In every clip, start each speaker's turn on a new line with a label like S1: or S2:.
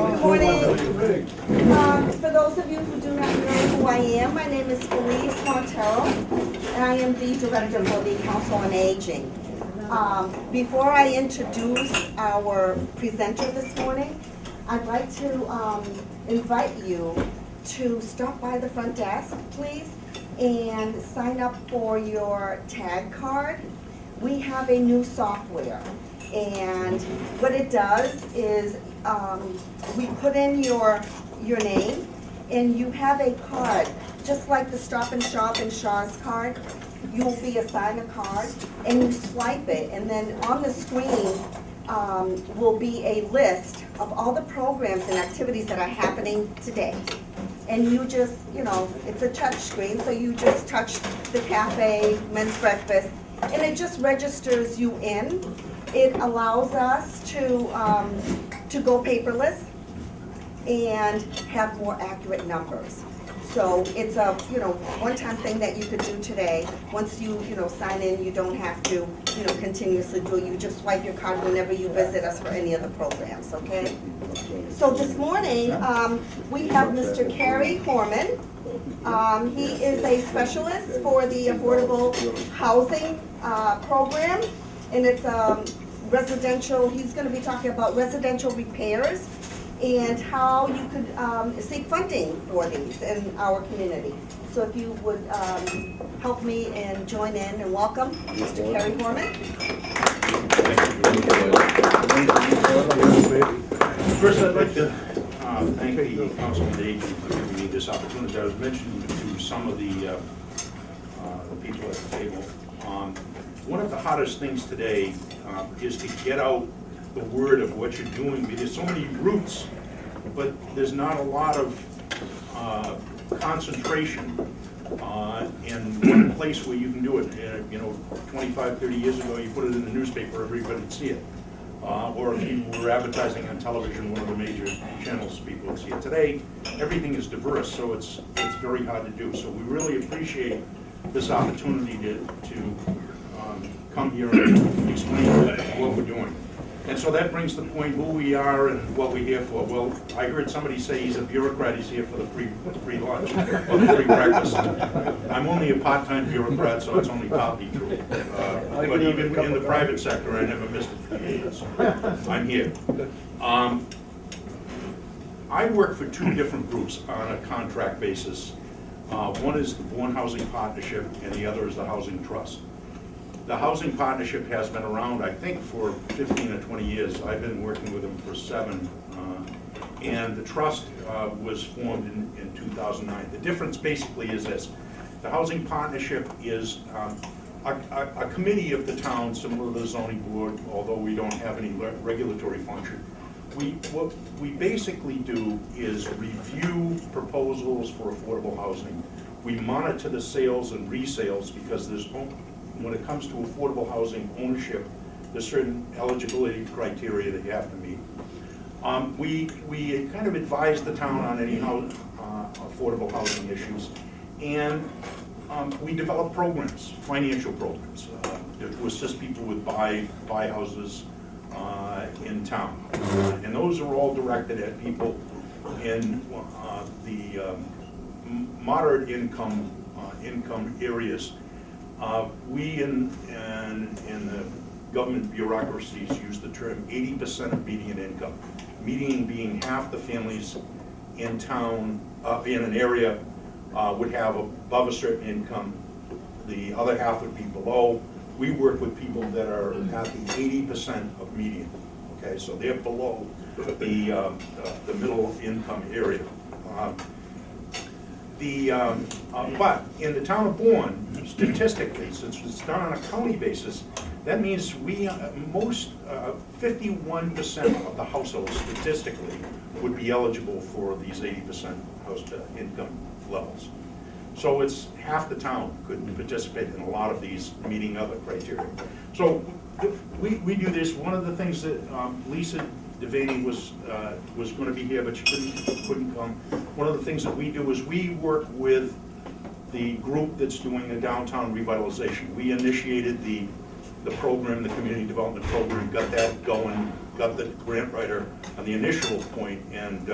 S1: Good morning. For those of you who do not know who I am, my name is Felice Montero, and I am the Director for the Council on Aging. Before I introduce our presenter this morning, I'd like to invite you to stop by the front desk, please, and sign up for your tag card. We have a new software, and what it does is we put in your name, and you have a card, just like the Stop and Shop and Shaw's card. You'll be assigned a card, and you swipe it, and then on the screen will be a list of all the programs and activities that are happening today. And you just, it's a touch screen, so you just touch the cafe, men's breakfast, and it just registers you in. It allows us to go paperless and have more accurate numbers. So it's a one-time thing that you could do today. Once you sign in, you don't have to continuously do it. You just swipe your card whenever you visit us for any of the programs. Okay. So this morning we have Mr. Kerry Horman. He is a specialist for the affordable housing program, and it's residential. He's going to be talking about residential repairs and how you could seek funding for these in our community. So if you would help me and join in and welcome Mr. Kerry Horman.
S2: First, I'd like to thank the Council on Aging for giving me this opportunity. I was mentioning to some of the people at the table. One of the hottest things today is to get out the word of what you're doing. There's so many routes, but there's not a lot of concentration in one place where you can do it. 25, 30 years ago, you put it in the newspaper, everybody would see it. Or if you were advertising on television, one of the major channels, people would see it. Today, everything is diverse, so it's very hard to do. So we really appreciate this opportunity to come here and explain what we're doing. And so that brings the point who we are and what we're here for. Well, I heard somebody say he's a bureaucrat, he's here for the free lunch, or the free breakfast. I'm only a part-time bureaucrat, so it's only partly true. But even in the private sector, I never missed it for years. I'm here. I work for two different groups on a contract basis. One is the Born Housing Partnership, and the other is the Housing Trust. The Housing Partnership has been around, I think, for 15 or 20 years. I've been working with them for 7. And the trust was formed in 2009. The difference basically is this. The Housing Partnership is a committee of the town, similar to the zoning board, although we don't have any regulatory function. What we basically do is review proposals for affordable housing. We monitor the sales and resales because when it comes to affordable housing ownership, there's certain eligibility criteria that you have to meet. We kind of advise the town on any affordable housing issues, and we develop programs, financial programs, to assist people with buy houses in town. And those are all directed at people in the moderate income areas. We in the government bureaucracies use the term 80% of median income. Median being half the families in town, in an area, would have above a certain income. The other half would be below. We work with people that are at the 80% of median. Okay, so they're below the middle income area. But in the town of Bourne, statistically, since it's done on a county basis, that means 51% of the households statistically would be eligible for these 80% house income levels. So it's half the town could participate in a lot of these, meeting other criteria. So we do this. One of the things that Lisa Devaney was going to be here, but she couldn't come. One of the things that we do is we work with the group that's doing the downtown revitalization. We initiated the the program, the community development program, got that going, got the grant writer on the initial point, and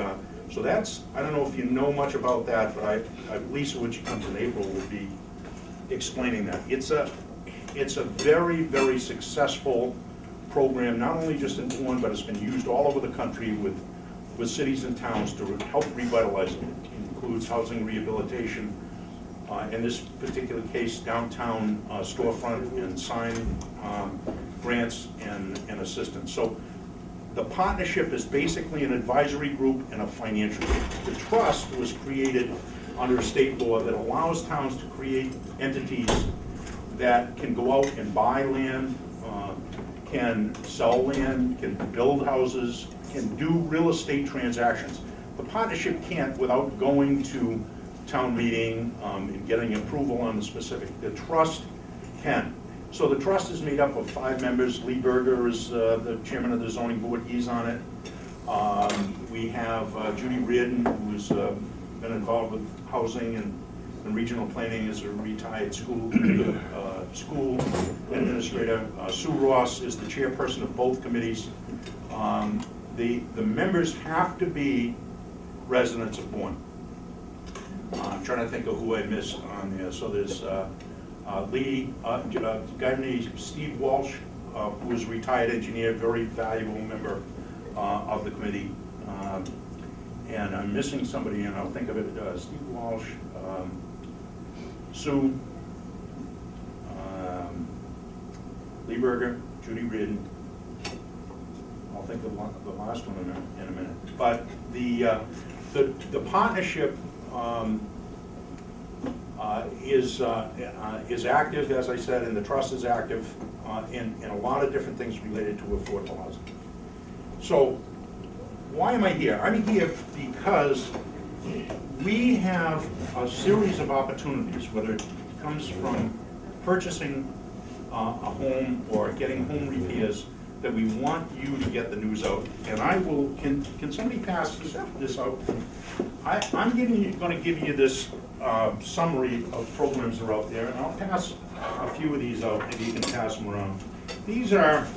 S2: so that's, I don't know if you know much about that, but Lisa, when she comes in April, will be explaining that. It's a very, very successful program, not only just in Horn, but it's been used all over the country with cities and towns to help revitalize it. It includes housing rehabilitation, in this particular case, downtown storefront and sign grants and assistance. So the partnership is basically an advisory group and a financial group. The trust was created under state law that allows towns to create entities that can go out and buy land, can sell land, can build houses, can do real estate transactions. The partnership can't without going to town meeting and getting approval on the specific. The trust can. So the trust is made up of 5 members. Lee Berger is the chairman of the zoning board. He's on it. We have Judy Reardon, who's been involved with housing and regional planning as a retired school administrator. Sue Ross is the chairperson of both committees. The members have to be residents of Bourne. I'm trying to think of who I missed on there. So there's Lee, a guy named Steve Walsh, who is a retired engineer, very valuable member of the committee. And I'm missing somebody, and I'll think of it, Steve Walsh, Sue, Lee Berger, Judy Reardon. I'll think of the last one in a minute. But the partnership is active, as I said, and the trust is active in a lot of different things related to affordable housing. So why am I here? I'm here because we have a series of opportunities, whether it comes from purchasing a home or getting home repairs, that we want you to get the news out. And I will, can somebody pass this out? I'm going to give you this summary of programs that are out there, and I'll pass a few of these out, maybe you can pass them around. These are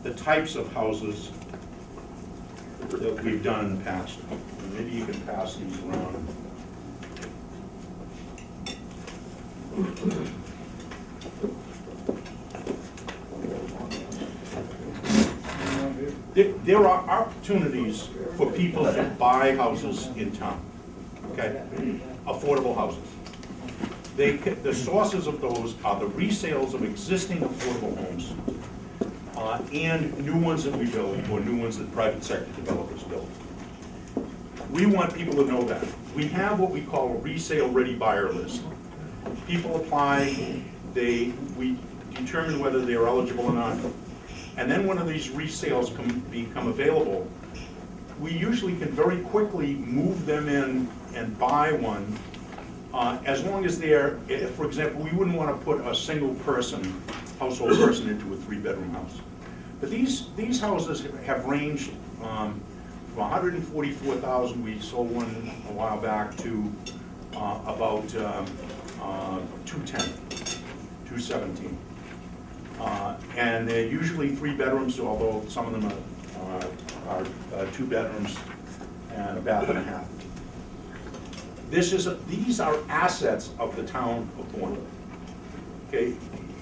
S2: the types of houses that we've done in the past. Maybe you can pass these around. There are opportunities for people to buy houses in town, okay? Affordable houses. The sources of those are the resales of existing affordable homes and new ones that we build, or new ones that private sector developers build. We want people to know that. We have what we call a resale ready buyer list. People apply, we determine whether they're eligible or not. And then when these resales become available, we usually can very quickly move them in and buy one, as long as they're, for example, we wouldn't want to put a single person, household person into a 3-bedroom house. But these houses have ranged from $144,000, we sold one a while back, to about $210,000, $217,000. And they're usually 3 bedrooms, although some of them are 2 bedrooms and a bath and a half. These are assets of the town of Bourne. Okay,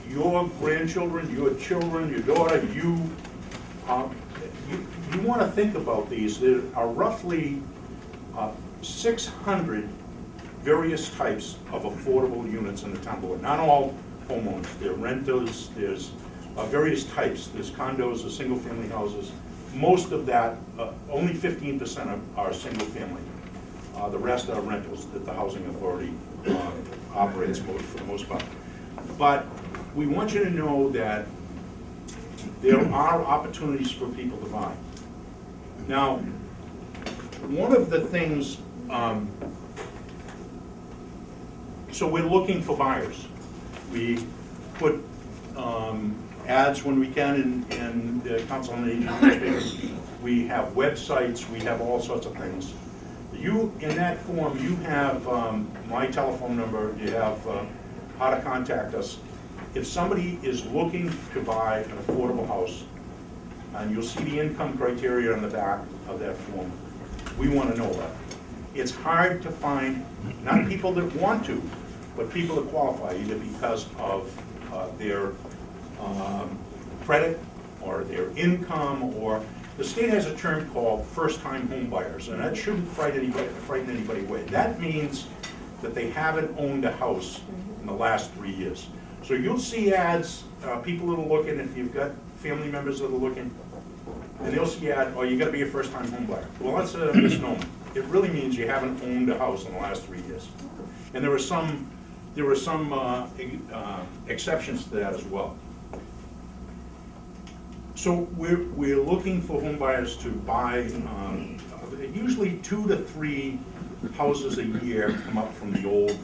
S2: your grandchildren, your children, your daughter, you want to think about these. There are roughly 600 various types of affordable units in the town board. Not all homeowners. There are renters, there's various types. There's condos, there's single-family houses. Most of that, only 15% are single-family. The rest are rentals that the housing authority operates for the most part. But we want you to know that there are opportunities for people to buy. Now, one of the things, so we're looking for buyers. We put ads when we can in the Council on Aging newspaper. We have websites, we have all sorts of things. In that form, you have my telephone number, you have how to contact us. if somebody is looking to buy an affordable house, and you'll see the income criteria on the back of that form, we want to know that. It's hard to find, not people that want to, but people that qualify, either because of their credit or their income, or the state has a term called first-time home buyers, and that shouldn't frighten anybody away. That means that they haven't owned a house in the last 3 years. So you'll see ads, people that are looking, if you've got family members that are looking, and they'll see ad, oh, you gotta be a first-time home buyer. Well, that's a misnomer. It really means you haven't owned a house in the last 3 years. And there were some exceptions to that as well. So we're looking for home buyers to buy usually 2 to 3 houses a year come up from the old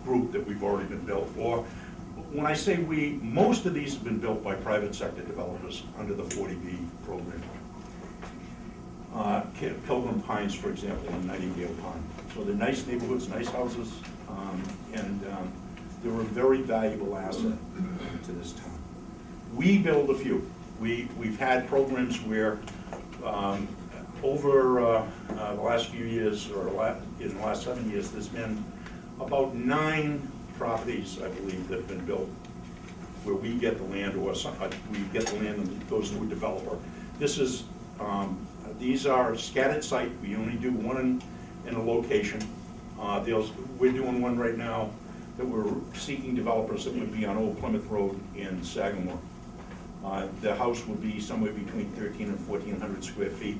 S2: group that we've already been built. Or when I say we, most of these have been built by private sector developers under the 40B program. Pilgrim Pines, for example, and Nightingale Pine. So they're nice neighborhoods, nice houses, and they're a very valuable asset to this town. We build a few. We've had programs where over the last few years, or in the last 7 years, there's been about 9 properties, I believe, that have been built where we get the land, or we get the land and it goes to a developer. This is, these are scattered site. We only do one in a location. We're doing one right now that we're seeking developers that would be on Old Plymouth Road in Sagamore. The house will be somewhere between 1,300 and 1,400 square feet.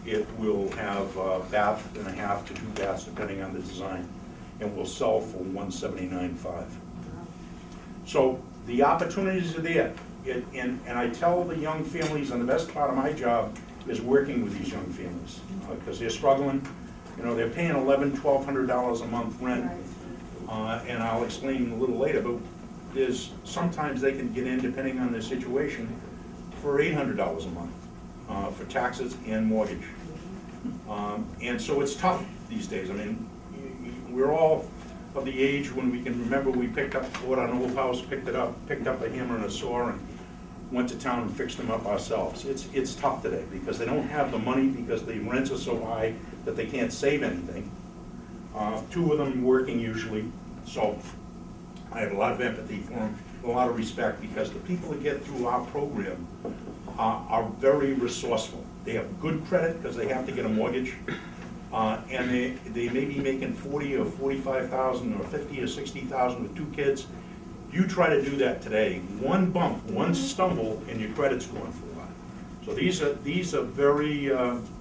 S2: It will have a bath and a half to 2 baths, depending on the design, and will sell for $179,500. So the opportunities are there. And I tell the young families, and the best part of my job is working with these young families, because they're struggling. You know, they're paying $1,100, $1,200 a month rent, and I'll explain a little later, but sometimes they can get in, depending on their situation, for $800 a month for taxes and mortgage. And so it's tough these days. I mean, we're all of the age when we can remember we bought an old house, picked up a hammer and a saw, and went to town and fixed them up ourselves. It's tough today because they don't have the money, because the rents are so high that they can't save anything. 2 of them working usually, so I have a lot of empathy for them, a lot of respect, because the people that get through our program are very resourceful. They have good credit because they have to get a mortgage, and they may be making $40,000 or $45,000 or $50,000 or $60,000 with 2 kids. You try to do that today, one bump, one stumble, and your credit's going for a lot. So these are very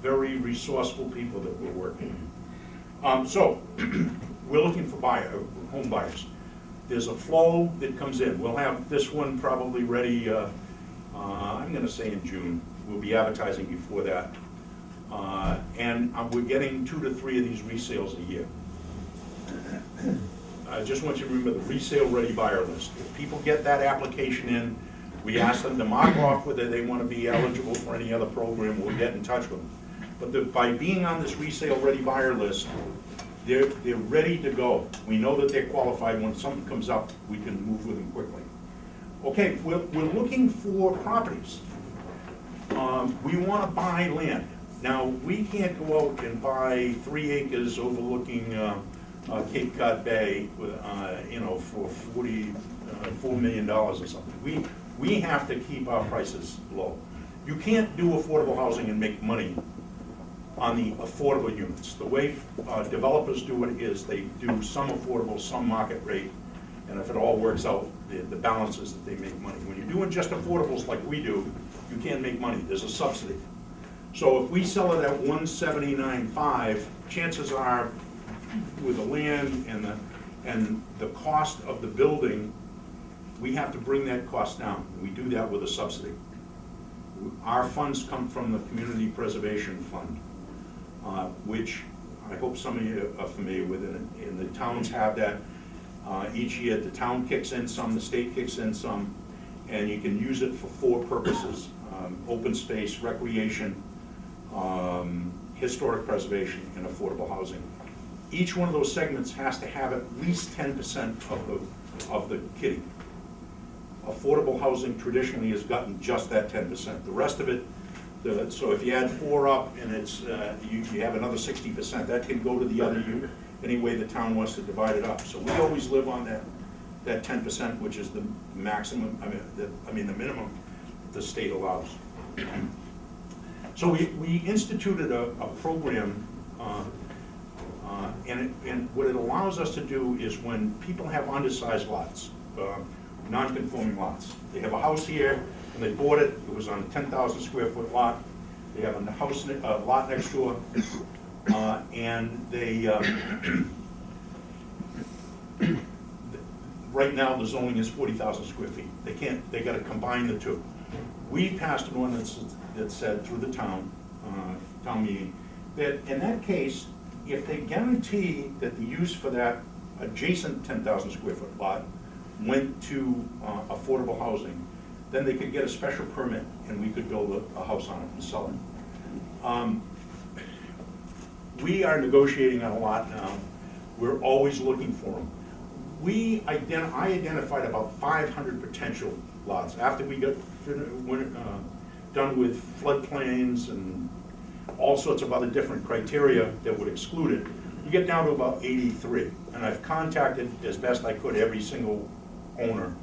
S2: very resourceful people that we're working with. So we're looking for home buyers. There's a flow that comes in. We'll have this one probably ready, I'm going to say in June. We'll be advertising before that. And we're getting 2 to 3 of these resales a year. I just want you to remember the resale ready buyer list. If people get that application in, we ask them to mark off whether they want to be eligible for any other program. We'll get in touch with them. But by being on this resale ready buyer list, they're ready to go. We know that they're qualified. When something comes up, we can move with them quickly. Okay, we're looking for properties. We want to buy land. Now, we can't go out and buy 3 acres overlooking Cape Cod Bay, for $4 million or something. We have to keep our prices low. You can't do affordable housing and make money on the affordable units. The way developers do it is they do some affordable, some market rate, and if it all works out, the balance is that they make money. When you're doing just affordables like we do, you can't make money. There's a subsidy. So if we sell it at $179,500, chances are, with the land and the cost of the building, we have to bring that cost down. We do that with a subsidy. Our funds come from the Community Preservation Fund, which I hope some of you are familiar with, and the towns have that. Each year the town kicks in some, the state kicks in some, and you can use it for 4 purposes: open space, recreation, historic preservation, and affordable housing. Each one of those segments has to have at least 10% of the kitty. Affordable housing traditionally has gotten just that 10%. The rest of it, so if you add 4 up and it's, you have another 60%, that can go to the other any way the town wants to divide it up. So we always live on that 10%, which is the maximum, the minimum the state allows. So we instituted a program, and what it allows us to do is when people have undersized lots, non-conforming lots. They have a house here, and they bought it, it was on a 10,000 square foot lot. They have a house, lot next door, and they, right now the zoning is 40,000 square feet. They gotta combine the two. We passed an ordinance that said through the town meeting, that in that case, if they guarantee that the use for that adjacent 10,000 square foot lot went to affordable housing, then they could get a special permit and we could build a house on it and sell it. We are negotiating on a lot now. We're always looking for them. I identified about 500 potential lots. After we got done with floodplains and all sorts of other different criteria that would exclude it, we get down to about 83. And I've contacted, as best I could, every single owner.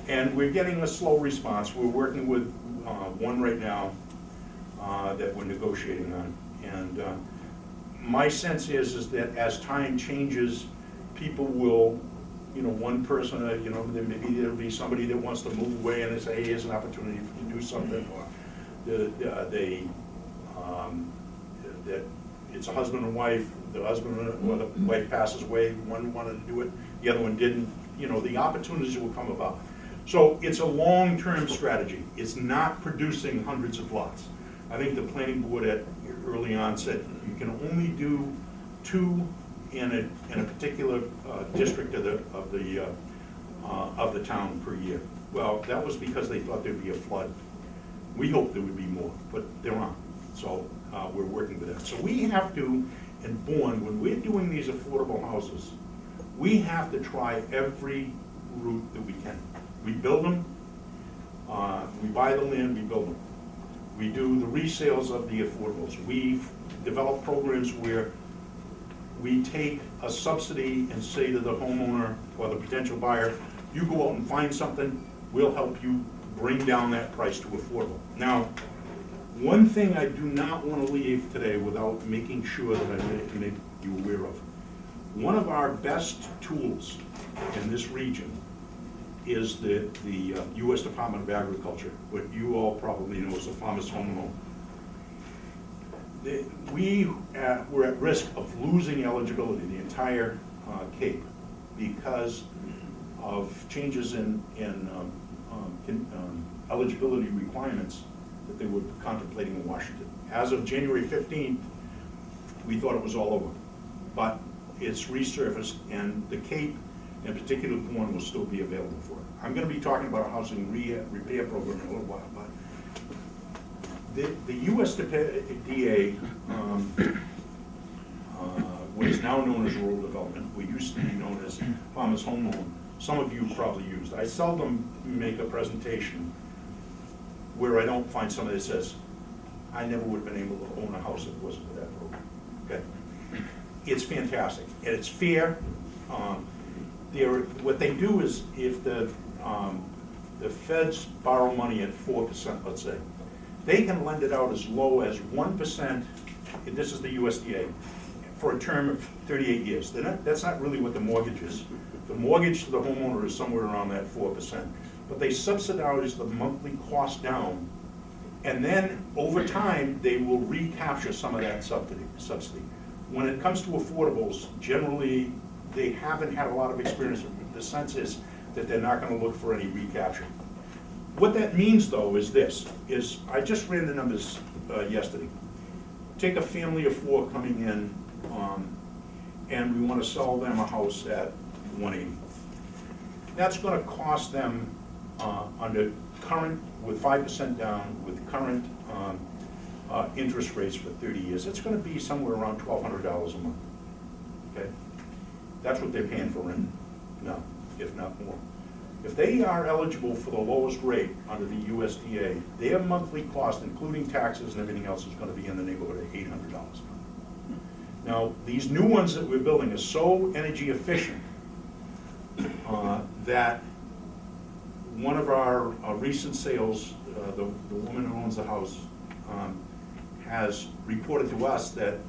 S2: And we're getting a slow response. We're working with one right now that we're negotiating on. And my sense is that as time changes, people will, one person, maybe there'll be somebody that wants to move away and they say, hey, here's an opportunity to do something, or that it's a husband and wife, the husband or the wife passes away, one wanted to do it, the other one didn't, the opportunities will come about. So it's a long-term strategy. It's not producing hundreds of lots. I think the planning board early on said you can only do 2 in a particular district of the town per year. Well, that was because they thought there'd be a flood. We hoped there would be more, but there aren't. So we're working with that. So we have to, and Bourne, when we're doing these affordable houses, we have to try every route that we can. We build them, we buy the land, we build them. We do the resales of the affordables. We've developed programs where we take a subsidy and say to the homeowner or the potential buyer, you go out and find something, we'll help you bring down that price to affordable. Now, one thing I do not want to leave today without making sure that I make you aware of. One of our best tools in this region is the U.S. Department of Agriculture, what you all probably know as the Farmers Home Loan. We're at risk of losing eligibility, the entire Cape, because of changes in eligibility requirements that they were contemplating in Washington. As of January 15th, we thought it was all over, but it's resurfaced, and the Cape, in particular, Bourne, will still be available for it. I'm going to be talking about a housing repair program in a little while, but the USDA, what is now known as rural development, what used to be known as Farmers Home Loan, some of you probably used. I seldom make a presentation where I don't find somebody that says, I never would have been able to own a house if it wasn't for that program. Okay? It's fantastic, and it's fair. What they do is, if the feds borrow money at 4%, let's say, they can lend it out as low as 1%, and this is the USDA, for a term of 38 years. That's not really what the mortgage is. The mortgage to the homeowner is somewhere around that 4%. But they subsidize the monthly cost down, and then over time, they will recapture some of that subsidy. When it comes to affordables, generally, they haven't had a lot of experience. The sense is that they're not going to look for any recapture. What that means, though, is this, I just ran the numbers yesterday. Take a family of 4 coming in, and we want to sell them a house at 180. That's going to cost them, under current, with 5% down, with current interest rates for 30 years, it's going to be somewhere around $1,200 a month. Okay? That's what they're paying for rent. No. if not more. If they are eligible for the lowest rate under the USDA, their monthly cost, including taxes and everything else, is gonna be in the neighborhood of $800. Now, these new ones that we're building are so energy efficient that one of our recent sales, the woman who owns the house, has reported to us that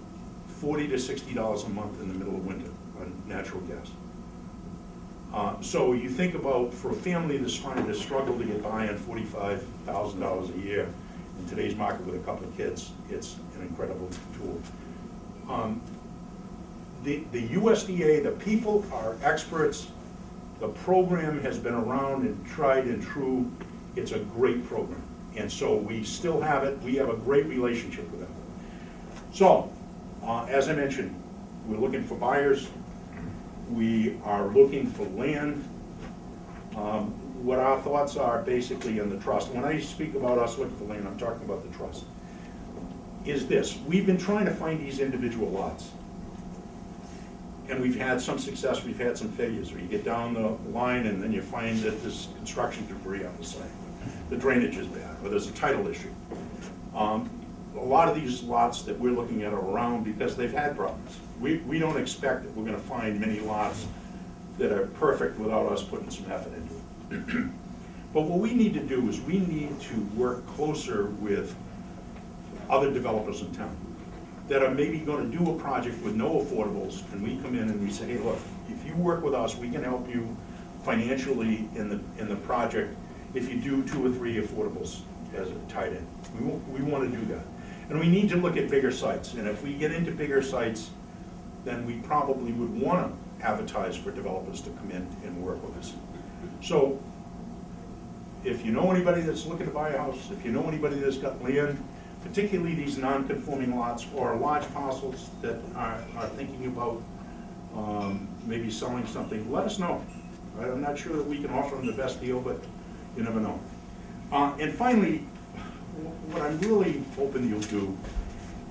S2: $40 to $60 a month in the middle of winter on natural gas. So you think about, for a family that's trying to struggle to get by on $45,000 a year in today's market with a couple of kids, it's an incredible tool. The USDA, the people are experts. The program has been around and tried and true. It's a great program. And so we still have it. We have a great relationship with them. So, as I mentioned, we're looking for buyers. We are looking for land. What our thoughts are basically in the trust. When I speak about us looking for land, I'm talking about the trust. Is this: we've been trying to find these individual lots. And we've had some success, we've had some failures, where you get down the line and then you find that there's construction debris on the site. The drainage is bad, or there's a title issue. A lot of these lots that we're looking at are around because they've had problems. We don't expect that we're gonna find many lots that are perfect without us putting some effort into it. But what we need to do is we need to work closer with other developers in town that are maybe gonna do a project with no affordables, and we come in and we say, hey, look, if you work with us, we can help you financially in the project if you do 2 or 3 affordables as a tied in. We wanna do that. And we need to look at bigger sites, and if we get into bigger sites, then we probably would wanna advertise for developers to come in and work with us. So, if you know anybody that's looking to buy a house, if you know anybody that's got land, particularly these non-conforming lots or large parcels that are thinking about maybe selling something, let us know. Right? I'm not sure that we can offer them the best deal, but you never know. And finally, what I'm really hoping you'll do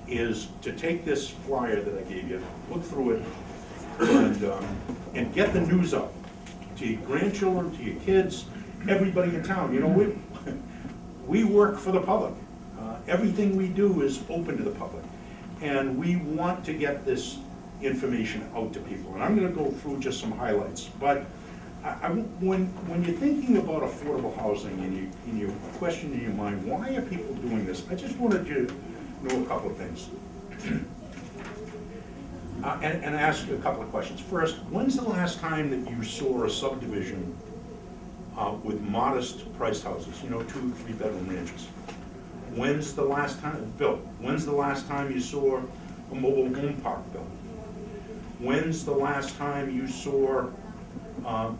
S2: is to take this flyer that I gave you, look through it, and get the news up to your grandchildren, to your kids, everybody in town. You know, we work for the public. Everything we do is open to the public, and we want to get this information out to people. And I'm going to go through just some highlights. But when you're thinking about affordable housing and you question in your mind, why are people doing this? I just wanted you to know a couple of things. And ask you a couple of questions. First, when's the last time that you saw a subdivision with modest priced houses, 2, 3 bedroom ranches? When's the last time, Bill, when's the last time you saw a mobile home park built? When's the last time you saw a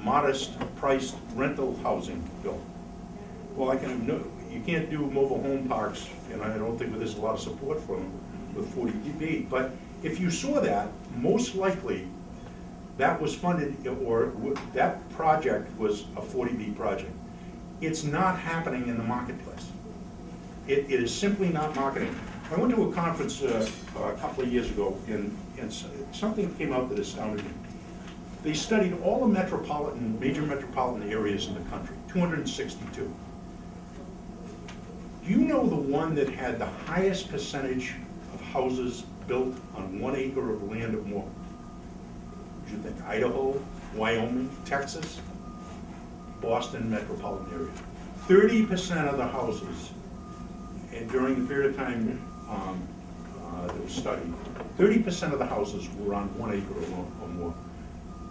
S2: modest priced rental housing built? Well, you can't do mobile home parks, and I don't think there's a lot of support for them with 40B, but if you saw that, most likely that was funded, or that project was a 40B project. It's not happening in the marketplace. It is simply not marketing. I went to a conference a couple of years ago, and something came out that astounded me. They studied all the major metropolitan areas in the country, 262. Do you know the one that had the highest percentage of houses built on 1 acre of land or more? What do you think? Idaho, Wyoming, Texas, Boston metropolitan area. 30% of the houses, and during the period of time that was studied, 30% of the houses were on 1 acre or more.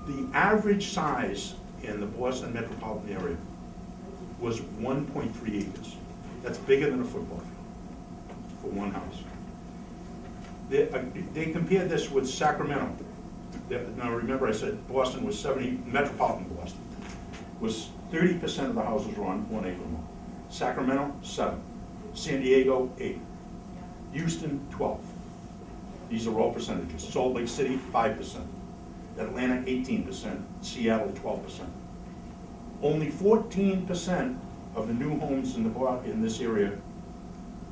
S2: The average size in the Boston metropolitan area was 1.3 acres. That's bigger than a football field for one house. They compared this with Sacramento. Now remember I said Boston was metropolitan Boston was 30% of the houses were on 1 acre or more. Sacramento, 7. San Diego, 8. Houston, 12. These are all percentages. Salt Lake City, 5%. Atlanta, 18%. Seattle, 12%. Only 14% of the new homes in this area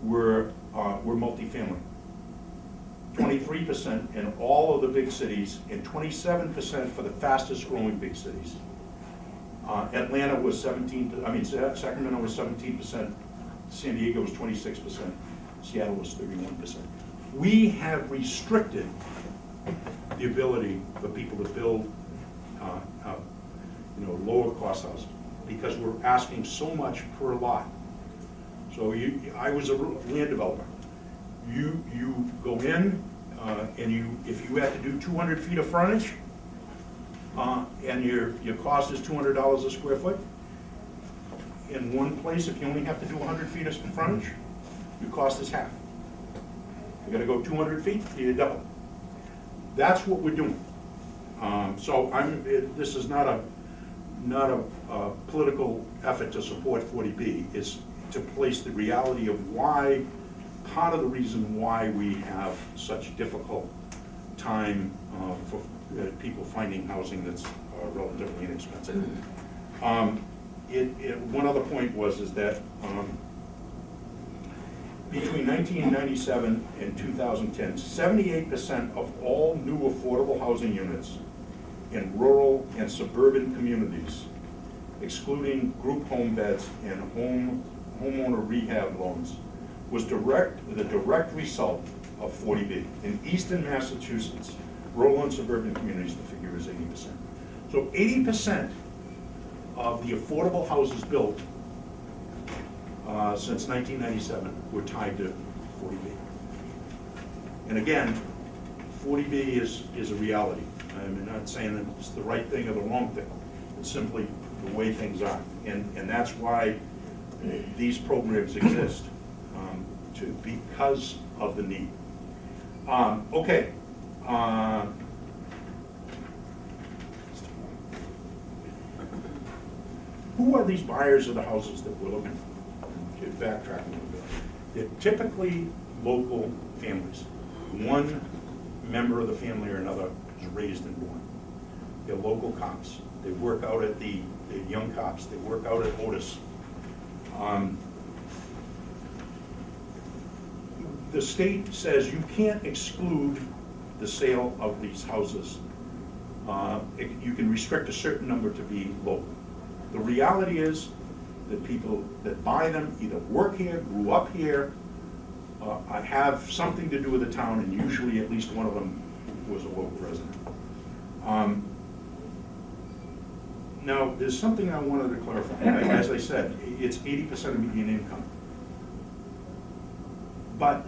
S2: were multifamily. 23% in all of the big cities, and 27% for the fastest growing big cities. Atlanta was 17%, Sacramento was 17%, San Diego was 26%, Seattle was 31%. We have restricted the ability for people to build lower cost houses because we're asking so much per lot. So I was a land developer. You go in and if you had to do 200 feet of frontage and your cost is $200 a square foot, in one place, if you only have to do 100 feet of frontage, your cost is half. You gotta go 200 feet, you double. That's what we're doing. So this is not a political effort to support 40B. It's to place the reality of why, part of the reason why we have such difficult time for people finding housing that's relatively inexpensive. One other point is that between 1997 and 2010, 78% of all new affordable housing units in rural and suburban communities, excluding group home beds and homeowner rehab loans, was the direct result of 40B. In eastern Massachusetts, rural and suburban communities, the figure is 80%. So 80% of the affordable houses built since 1997 were tied to 40B. And again, 40B is a reality. I'm not saying that it's the right thing or the wrong thing. It's simply the way things are. And that's why these programs exist, because of the need. Okay. Who are these buyers of the houses that we're looking for? To backtrack a little bit. They're typically local families. One member of the family or another is raised and born. They're local cops. They work out at the young cops. They work out at Otis. The state says you can't exclude the sale of these houses. You can restrict a certain number to be local. The reality is that people that buy them either work here, grew up here, have something to do with the town, and usually at least one of them was a local resident. Now, there's something I wanted to clarify. As I said, it's 80% of median income. But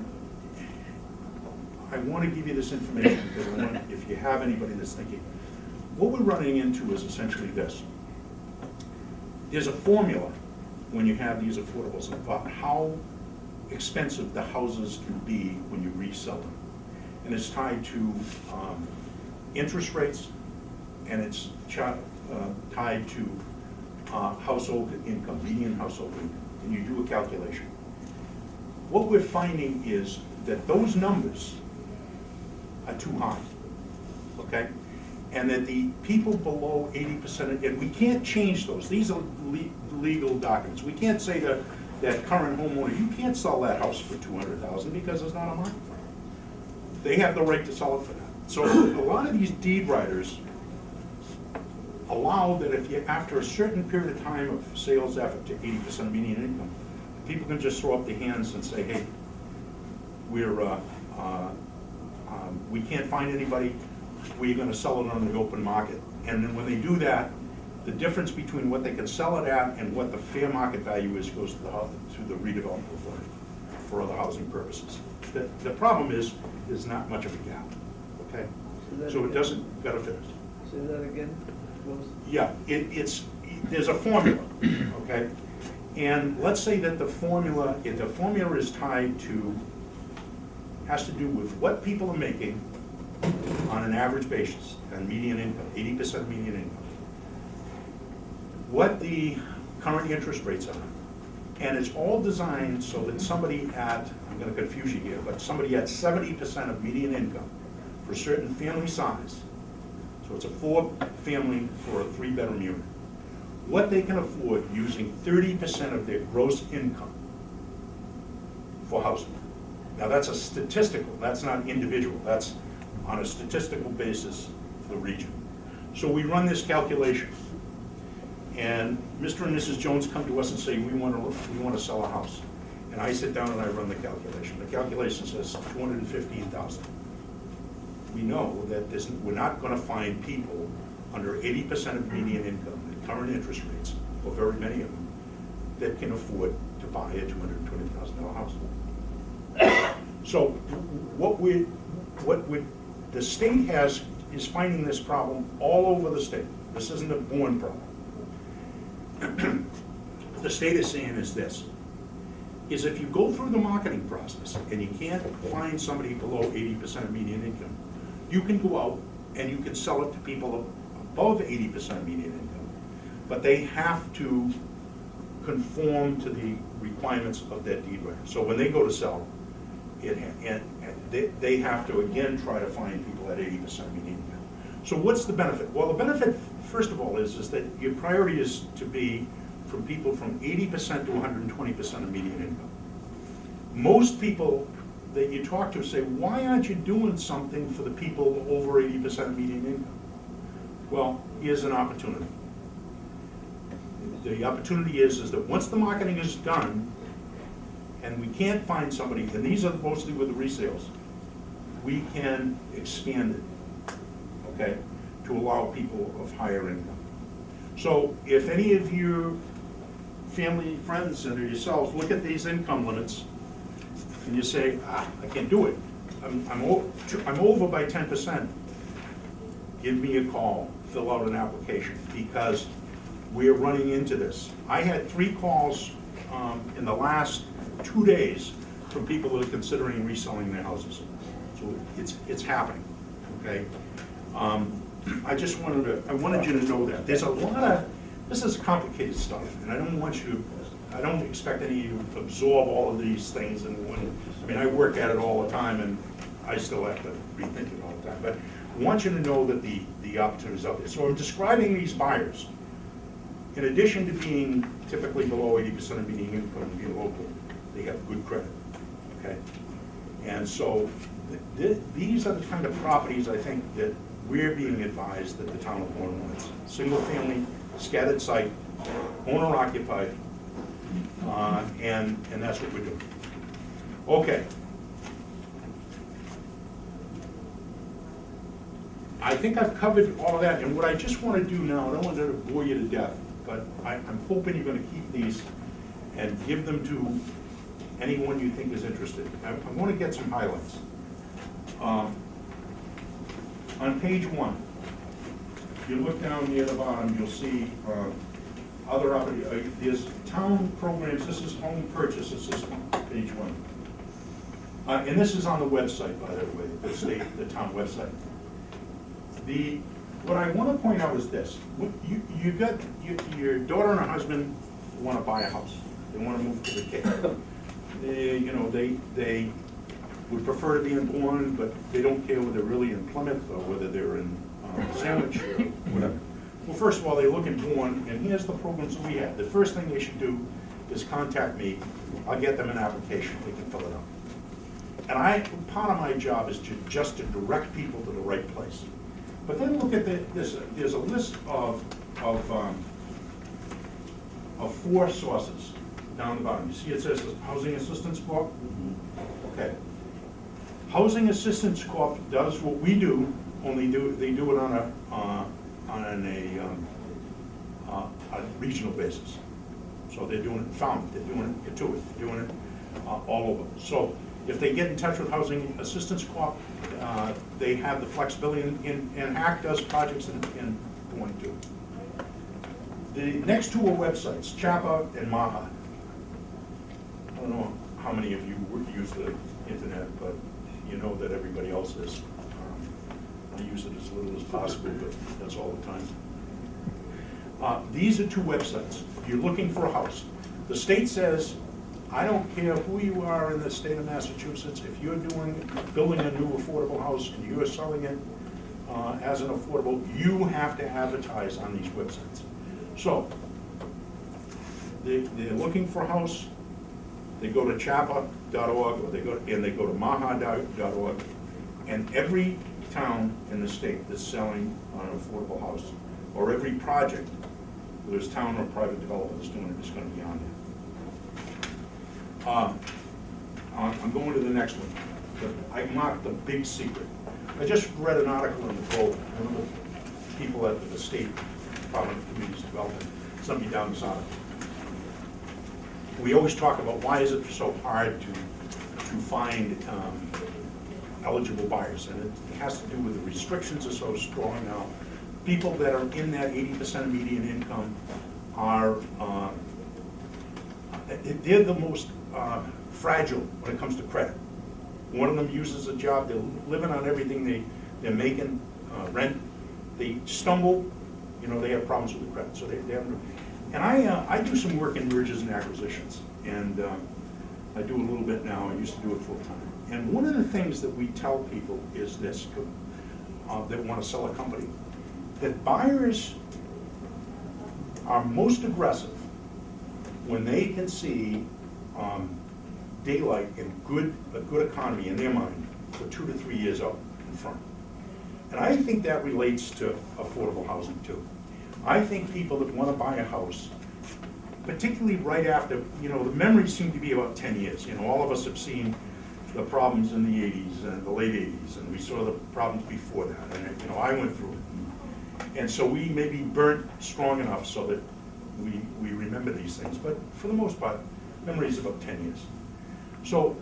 S2: I want to give you this information because I want, if you have anybody that's thinking, what we're running into is essentially this. There's a formula when you have these affordables about how expensive the houses can be when you resell them. And it's tied to interest rates, and it's tied to household income, median household income, and you do a calculation. What we're finding is that those numbers are too high, okay? And that the people below 80%, and we can't change those. These are legal documents. We can't say to that current homeowner, you can't sell that house for $200,000 because there's not a market for it. They have the right to sell it for that. So a lot of these deed writers allow that if you, after a certain period of time of sales effort to 80% median income, people can just throw up their hands and say, hey, we can't find anybody, we're going to sell it on the open market. And then when they do that, the difference between what they can sell it at and what the fair market value is goes to the redevelopment authority for other housing purposes. The problem is, there's not much of a gap, okay? So it doesn't benefit us.
S3: Say that again?
S2: Yeah, there's a formula, okay? And let's say that the formula is tied to, has to do with what people are making on an average basis, and median income, 80% median income. What the current interest rates are. And it's all designed so that somebody at, I'm going to confuse you here, but somebody at 70% of median income for a certain family size, so it's a 4-family for a 3-bedroom unit, what they can afford using 30% of their gross income for housing. Now that's a statistical, that's not individual, that's on a statistical basis for the region. So we run this calculation. And Mr. and Mrs. Jones come to us and say, we want to sell a house. And I sit down and I run the calculation. The calculation says 215,000. We know that we're not going to find people under 80% of median income at current interest rates, or very many of them, that can afford to buy a $220,000 house. So the state is finding this problem all over the state. This isn't a Bourne problem. The state is saying is this, is if you go through the marketing process and you can't find somebody below 80% of median income, you can go out and you can sell it to people above 80% median income, but they have to conform to the requirements of that deed right. So when they go to sell, they have to again try to find people at 80% median income. So what's the benefit? Well, the benefit, first of all, is that your priority is to be from people from 80% to 120% of median income. Most people that you talk to say, why aren't you doing something for the people over 80% of median income? Well, here's an opportunity. The opportunity is that once the marketing is done, and we can't find somebody, and these are mostly with the resales, we can expand it, okay, to allow people of higher income. So if any of your family, friends, and yourselves look at these income limits, and you say, I can't do it, I'm over by 10%, give me a call, fill out an application, because we're running into this. I had 3 calls in the last 2 days from people that are considering reselling their houses. So it's happening, okay? I wanted you to know that. There's a lot of, this is complicated stuff, and I don't expect any of you to absorb all of these things, I mean, I work at it all the time, and I still have to rethink it all the time, but I want you to know that the opportunities out there. So I'm describing these buyers. In addition to being typically below 80% of median income and being local, they have good credit, okay? And so these are the kind of properties I think that we're being advised that the town of Horman wants. Single family, scattered site, owner occupied, and that's what we're doing. Okay. I think I've covered all of that, and what I just want to do now, I don't want to bore you to death, but I'm hoping you're going to keep these and give them to anyone you think is interested. I want to get some highlights. On page 1, if you look down near the bottom, you'll see other opportunities. There's town programs. This is home purchase assistance, page 1. And this is on the website, by the way, the town website. What I want to point out is this. You got your daughter and her husband want to buy a house. They want to move to the Cape. They would prefer to be in Bourne, but they don't care whether they're really in Plymouth or whether they're in Sandwich or whatever. Well, first of all, they look in Bourne, and here's the programs that we have. The first thing they should do is contact me. I'll get them an application. They can fill it out. And part of my job is just to direct people to the right place. But then look at this. There's a list of 4 sources down the bottom. You see it says Housing Assistance Corp? Okay. Housing Assistance Corp does what we do, only they do it on a regional basis. So they're doing it in Falmouth, they're doing it in Katuitt, they're doing it all over. So if they get in touch with Housing Assistance Corp, they have the flexibility, and HAC does projects in Bourne too. The next 2 are websites, CHAPA and MAHA. I don't know how many of you use the internet, but you know that everybody else is. I use it as little as possible, but that's all the time. These are 2 websites. If you're looking for a house, the state says, I don't care who you are in the state of Massachusetts, if you're building a new affordable house and you're selling it as an affordable, you have to advertise on these websites. So, they're looking for a house, they go to chapa.org, or they go to maha.org, and every town in the state that's selling an affordable house, or every project whether it's town or private developer that's doing it, is gonna be on there. I'm going to the next one. I marked the big secret. I just read an article in the Globe, one of the people at the State Department of Community Development, somebody down south. We always talk about why is it so hard to find eligible buyers, and it has to do with the restrictions are so strong now. People that are in that 80% of median income are, they're the most fragile when it comes to credit. One of them uses a job, they're living on everything they're making, rent. They stumble, you know, they have problems with the credit. So they have, and I do some work in mergers and acquisitions, and I do a little bit now. I used to do it full time. And one of the things that we tell people is this, that want to sell a company, that buyers are most aggressive when they can see daylight and a good economy in their mind for 2 to 3 years out in front. And I think that relates to affordable housing too. I think people that want to buy a house, particularly right after, you know, the memories seem to be about 10 years. You know, all of us have seen the problems in the 80s and the late 80s, and we saw the problems before that. And, you know, I went through it. And so we may be burnt strong enough so that we remember these things. But for the most part, memory is about 10 years. So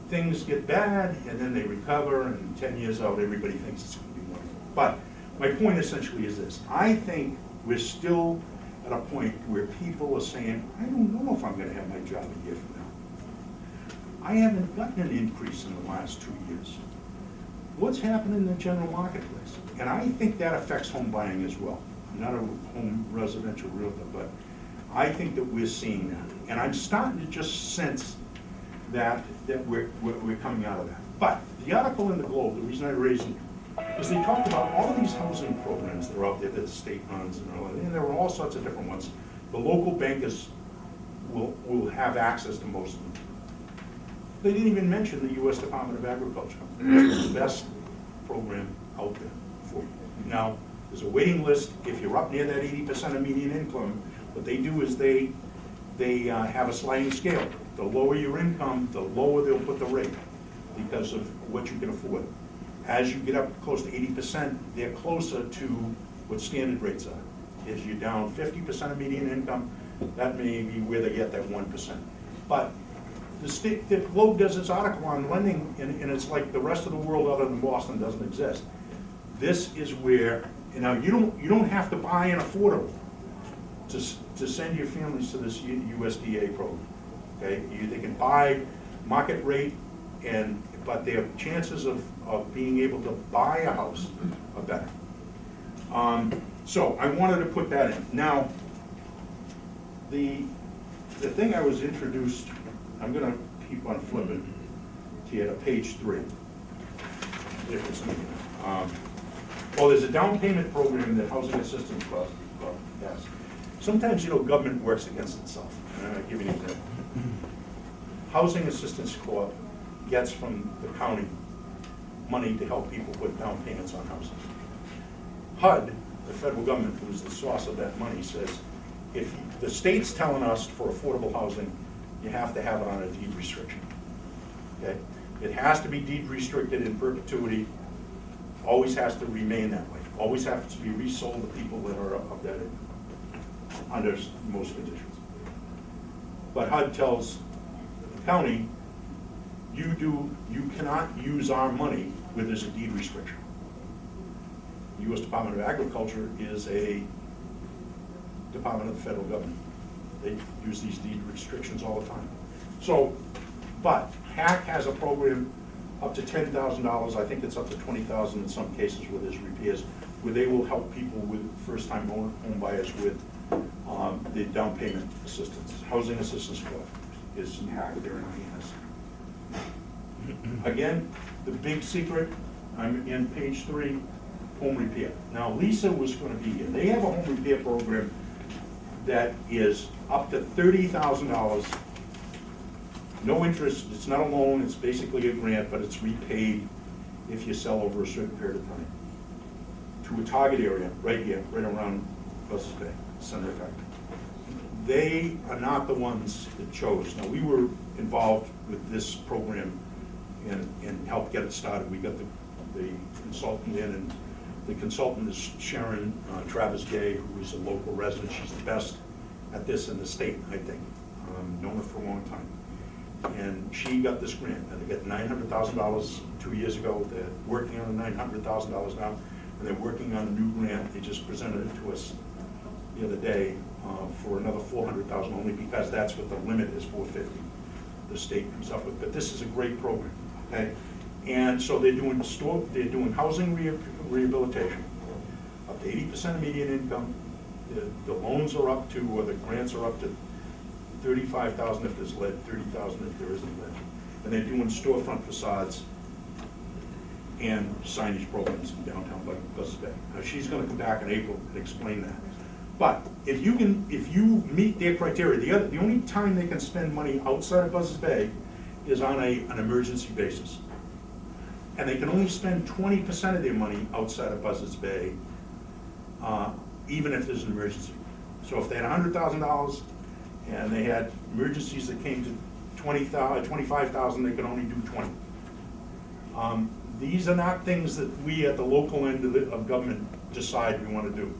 S2: things get bad, and then they recover, and 10 years out, everybody thinks it's going to be wonderful. But my point essentially is this. I think we're still at a point where people are saying, I don't know if I'm going to have my job a year from now. I haven't gotten an increase in the last 2 years. What's happening in the general marketplace? And I think that affects home buying as well. I'm not a home residential realtor, but I think that we're seeing that. And I'm starting to just sense that we're coming out of that. But the article in the Globe, the reason I raised it, is they talked about all of these housing programs that are out there that the state runs, and there are all sorts of different ones. The local bankers will have access to most of them. They didn't even mention the U.S. Department of Agriculture. It's the best program out there for you. Now, there's a waiting list. If you're up near that 80% of median income, what they do is they have a sliding scale. The lower your income, the lower they'll put the rate because of what you can afford. As you get up close to 80%, they're closer to what standard rates are. If you're down 50% of median income, that may be where they get that 1%. But the Globe does its article on lending, and it's like the rest of the world other than Boston doesn't exist. This is where, you know, you don't have to buy an affordable to send your families to this USDA program. Okay, they can buy market rate, but their chances of being able to buy a house are better. So I wanted to put that in. Now, the thing I was introduced, I'm going to keep on flipping to you to page 3. If it's me. Well, there's a down payment program that Housing Assistance Club has. Sometimes, you know, government works against itself. I'll give you an example. Housing Assistance Corp gets from the county money to help people put down payments on houses. HUD, the federal government, who's the source of that money, says if the state's telling us for affordable housing, you have to have it on a deed restriction. Okay? It has to be deed restricted in perpetuity, always has to remain that way, always has to be resold to people that are of that income, under most conditions. But HUD tells the county, you cannot use our money where there's a deed restriction. The U.S. Department of Agriculture is a department of the federal government. They use these deed restrictions all the time. So, but HAC has a program up to $10,000, I think it's up to $20,000 in some cases where there's repairs, where they will help people with first-time home buyers with the down payment assistance. Housing Assistance Corp is HAC there in INS. Again, the big secret, I'm in page 3, home repair. Now, Lisa was going to be here. They have a home repair program that is up to $30,000, no interest, it's not a loan, it's basically a grant, but it's repaid if you sell over a certain period of time to a target area right here, right around Buses Bay, center effect. they are not the ones that chose. Now, we were involved with this program and helped get it started. We got the consultant in, and the consultant is Sharon Travis Gay, who is a local resident. She's the best at this in the state, I think. Known her for a long time. And she got this grant, and they got $900,000 2 years ago. They're working on the $900,000 now, and they're working on a new grant. They just presented it to us the other day for another $400,000, only because that's what the limit is, $450,000. The state comes up with, but this is a great program, okay? And so they're doing housing rehabilitation, up to 80% of median income. The loans are up to, or the grants are up to $35,000 if there's lead, $30,000 if there isn't lead. And they're doing storefront facades and signage programs in downtown Buzzards Bay. Now, she's gonna come back in April and explain that. But if you meet their criteria, the only time they can spend money outside of Buzzards Bay is on an emergency basis. And they can only spend 20% of their money outside of Buzzards Bay, even if there's an emergency. So if they had $100,000 and they had emergencies that came to $25,000, they could only do 20. These are not things that we at the local end of government decide we want to do.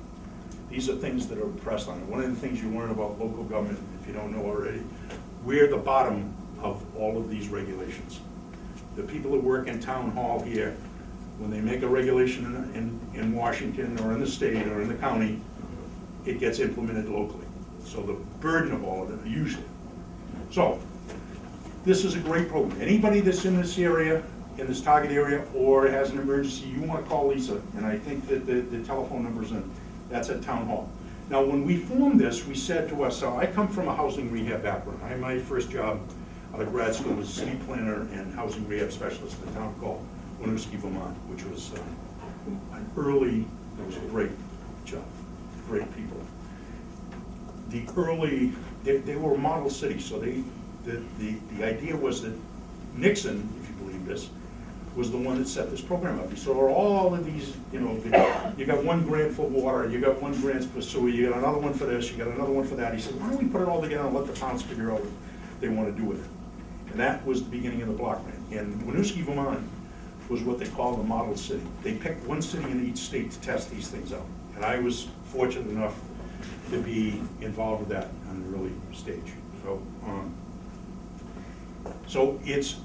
S2: These are things that are pressed on. One of the things you learn about local government, if you don't know already, we're the bottom of all of these regulations. The people that work in town hall here, when they make a regulation in Washington or in the state or in the county, it gets implemented locally. So the burden of all of it, usually. So, this is a great program. Anybody that's in this area, in this target area, or has an emergency, you want to call Lisa, and I think that the telephone number's in, that's at Town Hall. Now, when we formed this, we said to ourselves, I come from a housing rehab background. My first job out of grad school was city planner and housing rehab specialist in a town called Winooski, Vermont, which was it was a great job, great people. They were a model city, so the idea was that Nixon, if you believe this, was the one that set this program up. He saw all of these, you got one grant for water, you got one grant for sewer, you got another one for this, you got another one for that. He said, why don't we put it all together and let the towns figure out what they want to do with it? And that was the beginning of the block grant. And Winooski, Vermont was what they call the model city. They picked one city in each state to test these things out. And I was fortunate enough to be involved with that on an early stage.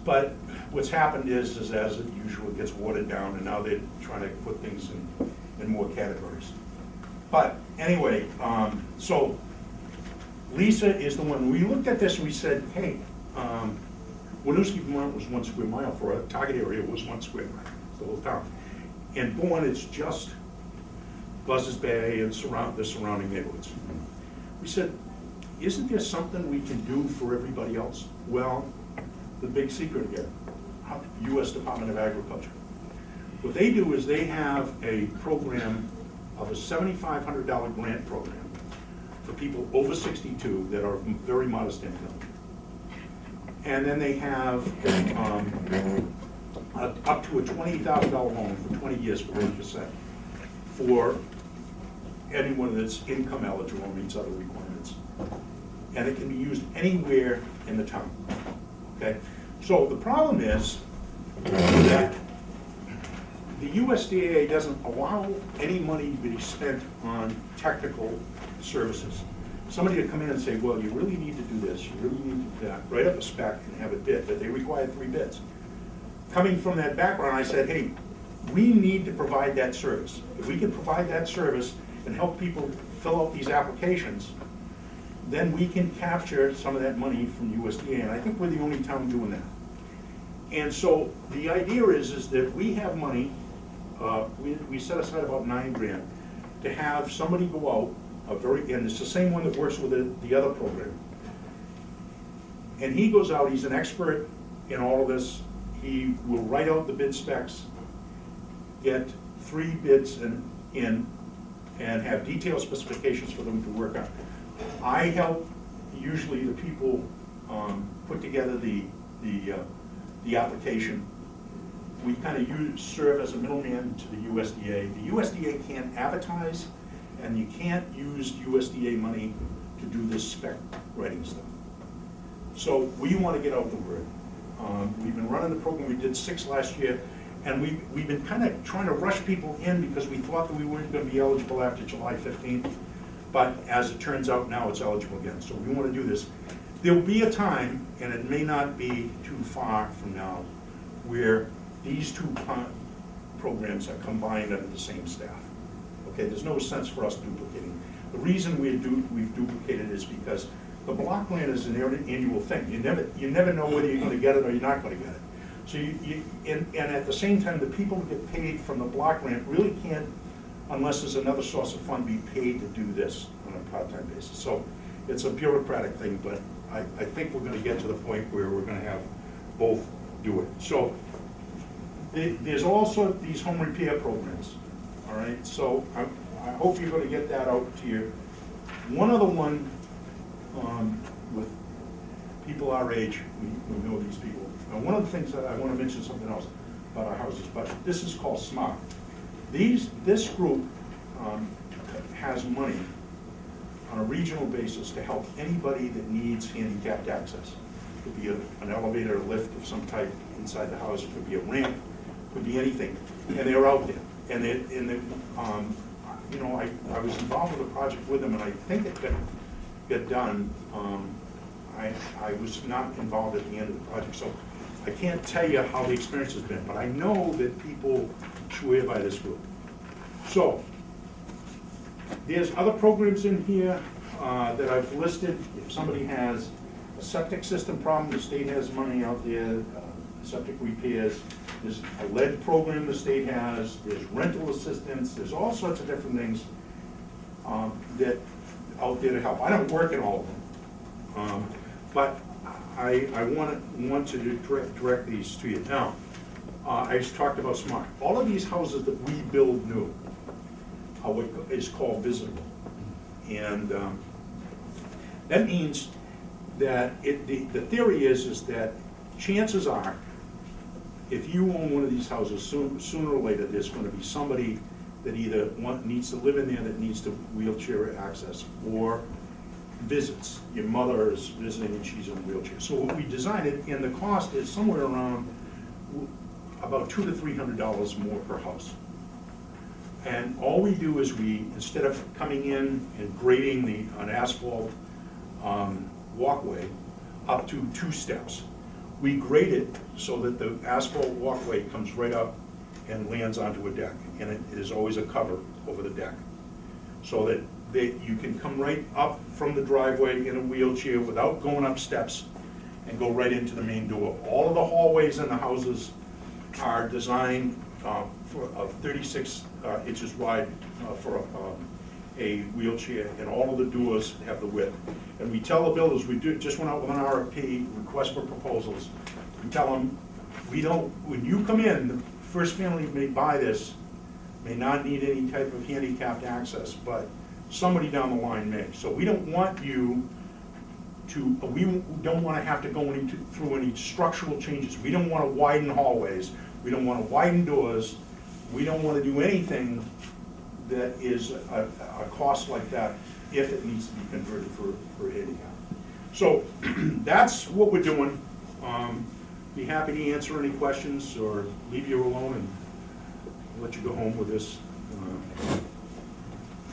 S2: But what's happened is as usual, it gets watered down, and now they're trying to put things in more categories. But anyway, so Lisa is the one. We looked at this and we said, hey, Winooski, Vermont was 1 square mile for a target area, was 1 square mile, the whole town. And Bourne is just Buzzards Bay and the surrounding neighborhoods. We said, isn't there something we can do for everybody else? Well, the big secret again, U.S. Department of Agriculture. What they do is they have a program of a $7,500 grant program for people over 62 that are very modest income. And then they have up to a $20,000 loan for 20 years for 1% for anyone that's income eligible and meets other requirements. And it can be used anywhere in the town, okay? So the problem is that the USDA doesn't allow any money to be spent on technical services. Somebody to come in and say, well, you really need to do this, you really need to do that, write up a spec and have a bid, but they require 3 bids. Coming from that background, I said, hey, we need to provide that service. If we can provide that service and help people fill out these applications, then we can capture some of that money from USDA, and I think we're the only town doing that. And so the idea is that we have money, we set aside about $9 grand to have somebody go out, and it's the same one that works with the other program. And he goes out, he's an expert in all of this, he will write out the bid specs, get 3 bids in, and have detailed specifications for them to work on. I help usually the people put together the application. We kind of serve as a middleman to the USDA. The USDA can't advertise, and you can't use USDA money to do this spec writing stuff. So we want to get out the word. We've been running the program, we did 6 last year, and we've been kind of trying to rush people in because we thought that we weren't going to be eligible after July 15th. But as it turns out, now it's eligible again. So we want to do this. There'll be a time, and it may not be too far from now, where these two programs are combined under the same staff. Okay, there's no sense for us duplicating. The reason we've duplicated is because the block grant is an annual thing. You never know whether you're going to get it or you're not going to get it. So and at the same time, the people who get paid from the block grant really can't, unless there's another source of fund, be paid to do this on a part-time basis. So it's a bureaucratic thing, but I think we're going to get to the point where we're going to have both do it. So there's also these home repair programs, all right? So I hope you're going to get that out to you. One other one with people our age, we know these people. Now, one of the things that I want to mention something else about our houses, but this is called SMART. This group has money on a regional basis to help anybody that needs handicapped access. It could be an elevator, a lift of some type inside the house. It could be a ramp. It could be anything. And they're out there. And you know, I was involved with a project with them, and I think it could get done. I was not involved at the end of the project, so I can't tell you how the experience has been, but I know that people swear by this group. So there's other programs in here that I've listed. If somebody has a septic system problem, the state has money out there, septic repairs. There's a lead program the state has, there's rental assistance, there's all sorts of different things that out there to help. I don't work in all of them, but I want to direct these to you. Now, I just talked about SMART. All of these houses that we build new are what is called visitable. And that means that the theory is that chances are, if you own one of these houses, sooner or later, there's going to be somebody that either needs to live in there that needs to wheelchair access, or visits. Your mother is visiting and she's in a wheelchair. So what we designed it, and the cost is somewhere around about $200 to $300 more per house. And all we do is instead of coming in and grading an asphalt walkway up to 2 steps, we grade it so that the asphalt walkway comes right up and lands onto a deck, and it is always a cover over the deck, so that you can come right up from the driveway in a wheelchair without going up steps and go right into the main door. All of the hallways in the houses are designed for 36 inches wide for a wheelchair, and all of the doors have the width. And we tell the builders, just went out with an RFP, request for proposals. We tell them, when you come in, the first family may buy this, may not need any type of handicapped access, but somebody down the line may. So we don't want you we don't want to have to go through any structural changes. We don't want to widen hallways. We don't want to widen doors. We don't want to do anything that is a cost like that if it needs to be converted for handicap. So that's what we're doing. Be happy to answer any questions or leave you alone and let you go home with this.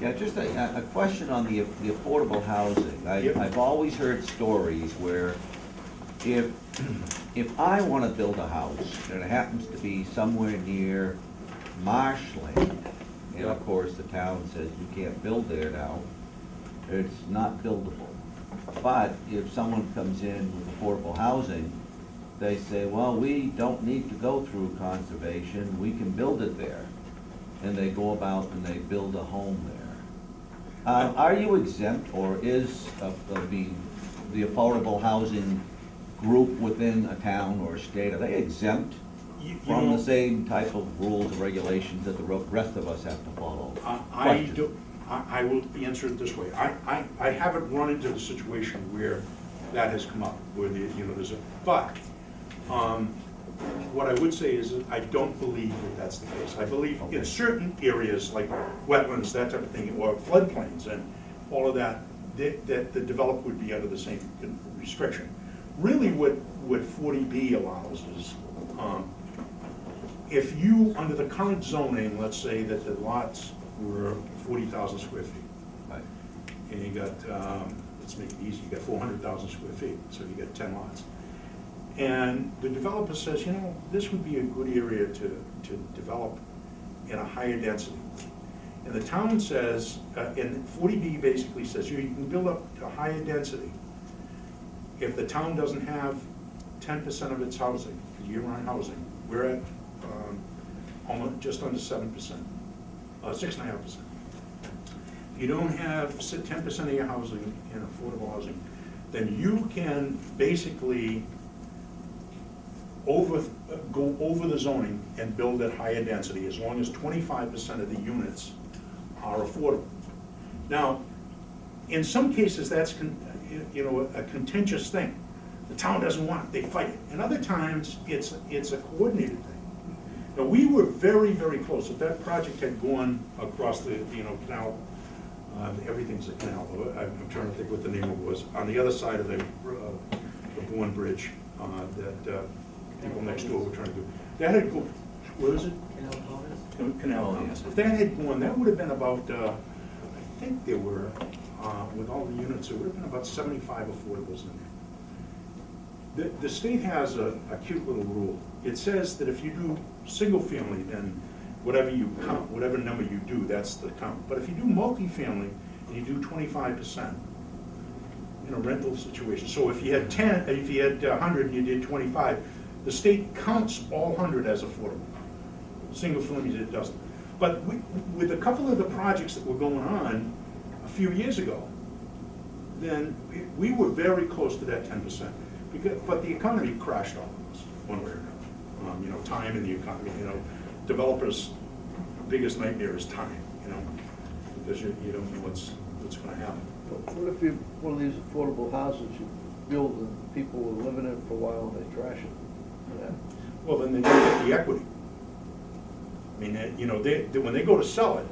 S3: Yeah, just a question on the affordable housing.
S2: Yep.
S3: I've always heard stories where if I want to build a house and it happens to be somewhere near marshland, and of course the town says you can't build there now, it's not buildable. But if someone comes in with affordable housing, they say, well, we don't need to go through conservation, we can build it there. And they go about and they build a home there. Are you exempt, or is the affordable housing group within a town or a state, are they exempt from the same type of rules and regulations that the rest of us have to follow?
S2: I will answer it this way. I haven't run into the situation where that has come up, where there's a, but what I would say is that I don't believe that that's the case. I believe in certain areas like wetlands, that type of thing, or floodplains and all of that, that the developer would be under the same restriction. Really what 40B allows is, if you, under the current zoning, let's say that the lots were 40,000 square feet,
S3: Right.
S2: and you got, let's make it easy, you got 400,000 square feet, so you got 10 lots. And the developer says, you know, this would be a good area to develop in a higher density. And the town says, and 40B basically says, you can build up to higher density if the town doesn't have 10% of its housing, year-round housing. We're at almost just under 7%, 6.5%. If you don't have 10% of your housing in affordable housing, then you can basically go over the zoning and build at higher density, as long as 25% of the units are affordable. Now, in some cases, that's a contentious thing. The town doesn't want it, they fight it. And other times, it's a coordinated thing. Now, we were very, very close. If that project had gone across the canal, everything's a canal. I'm trying to think what the name of it was. On the other side of the Bourne Bridge, that people next door were trying to do. That had gone, where is it? Canal.
S3: Oh, yes.
S2: If that had gone, that would have been about, I think there were, with all the units, it would have been about 75 affordables in there. The state has a cute little rule. It says that if you do single family, then whatever you count, whatever number you do, that's the count. But if you do multifamily and you do 25%, in a rental situation, so if you had 10, if you had 100 and you did 25, the state counts all 100 as affordable. Single family, it doesn't. But with a couple of the projects that were going on a few years ago, then we were very close to that 10%. But the economy crashed all of us, one way or another. Time in the economy, developers' biggest nightmare is time, because you don't know what's going to happen.
S4: What if you, one of these affordable houses you build and people will live in it for a while and they trash it? Yeah.
S2: Well, then they don't get the equity. I mean, when they go to sell it,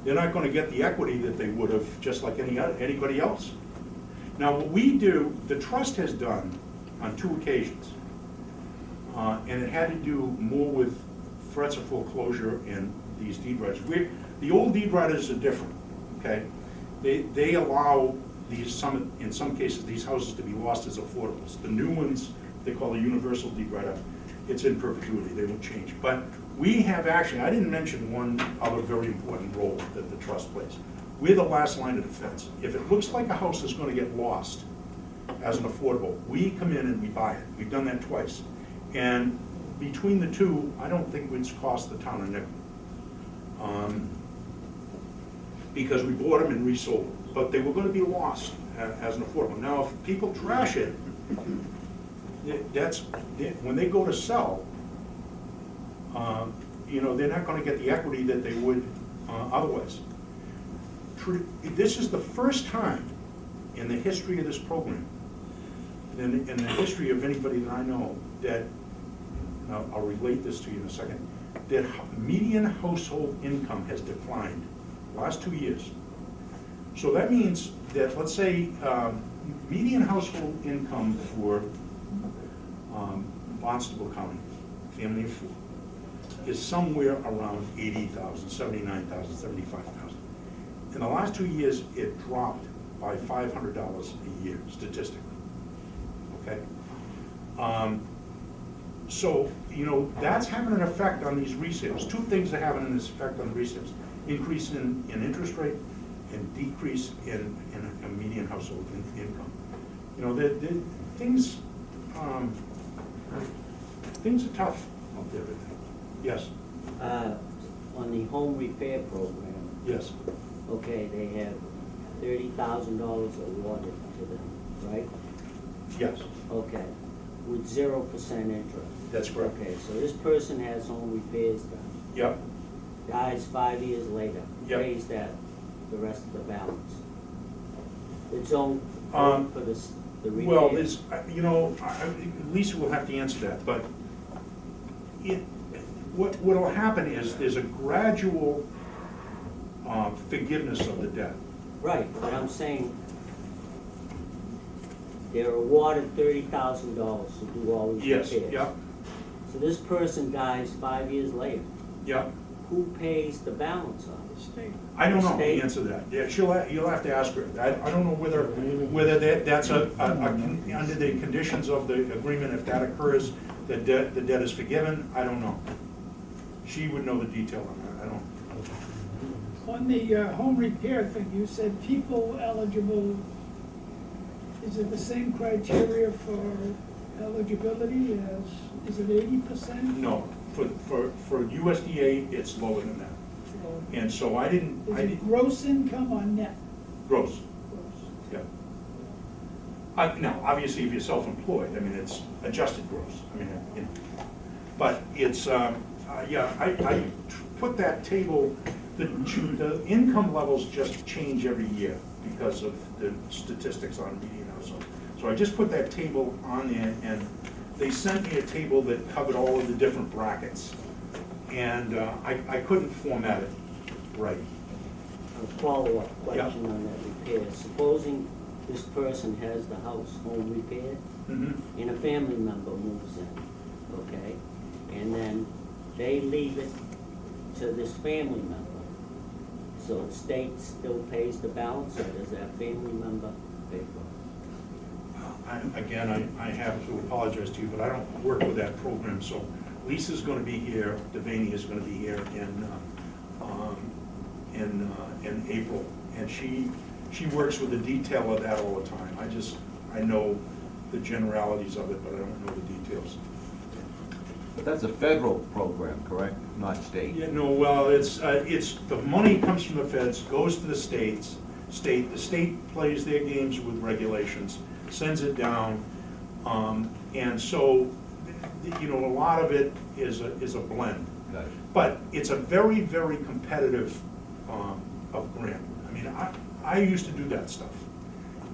S2: they're not going to get the equity that they would have just like anybody else. Now, what we do, the trust has done on 2 occasions, and it had to do more with threats of foreclosure and these deed writers. The old deed writers are different, okay? They allow in some cases, these houses to be lost as affordables. The new ones, they call a universal deed writer. It's in perpetuity, they won't change. But we have actually, I didn't mention one other very important role that the trust plays. We're the last line of defense. If it looks like a house is going to get lost as an affordable, we come in and we buy it. We've done that twice. And between the two, I don't think it's cost the town a nickel. Because we bought them and resold them. But they were going to be lost as an affordable. Now, if people trash it, when they go to sell, they're not going to get the equity that they would otherwise. This is the first time in the history of this program, in the history of anybody that I know, that, I'll relate this to you in a second, that median household income has declined the last 2 years. So that means that, let's say, median household income for Barnstable County, family of 4, is somewhere around 80,000, 79,000, 75,000. In the last 2 years, it dropped by $500 a year, statistically, okay? So, that's having an effect on these resales. 2 things are having an effect on resales. Increase in interest rate and decrease in a median household income. Things are tough out there, I think. Yes?
S5: On the home repair program,
S2: Yes.
S5: okay, they have $30,000 awarded to them, right?
S2: Yes,
S5: Okay, with 0% interest.
S2: that's correct.
S5: Okay, so this person has home repairs done,
S2: Yep.
S5: dies 5 years later,
S2: Yep.
S5: pays that, the rest of the balance. It's own for the repair.
S2: Well, there's, Lisa will have to answer that, but what'll happen is there's a gradual forgiveness of the debt.
S5: Right, but I'm saying they're awarded $30,000 to do all these
S2: Yes,
S5: repairs.
S2: yeah,
S5: So this person dies 5 years later.
S2: yeah.
S5: Who pays the balance on it?
S6: State.
S2: I don't know the
S5: State.
S2: answer to that. Yeah, you'll have to ask her. I don't know whether that's under the conditions of the agreement, if that occurs, the debt is forgiven, I don't know. She would know the detail on that, I don't.
S6: On the home repair thing, you said people eligible, is it the same criteria for eligibility as, is it 80%?
S2: No, for USDA, it's lower than that. And so I
S6: Is it
S2: didn't,
S6: gross income or net?
S2: gross,
S6: Gross.
S2: yeah. Now, obviously, if you're self-employed, I mean, it's adjusted gross, I mean, you know. But it's, yeah, I put that table, the income levels just change every year because of the statistics on median household. So I just put that table on there, and they sent me a table that covered all of the different brackets. And I couldn't format it right.
S5: A follow-up question on that repair. Supposing this person has the house home repaired,
S2: Mm-hmm.
S5: and a family member moves in, okay? And then they leave it to this family member. So the state still pays the balance, or does that family member pay for it?
S2: Again, I have to apologize to you, but I don't work with that program, so Lisa's gonna be here, Devaney is gonna be here in April, and she works with the detail of that all the time. I know the generalities of it, but I don't know the details.
S3: But that's a federal program, correct? Not state?
S2: Yeah, no, well, it's, the money comes from the feds, goes to the the state plays their games with regulations, sends it down, and so, you know, a lot of it is a blend.
S3: Got it.
S2: But it's a very, very competitive of grant. I mean, I used to do that stuff.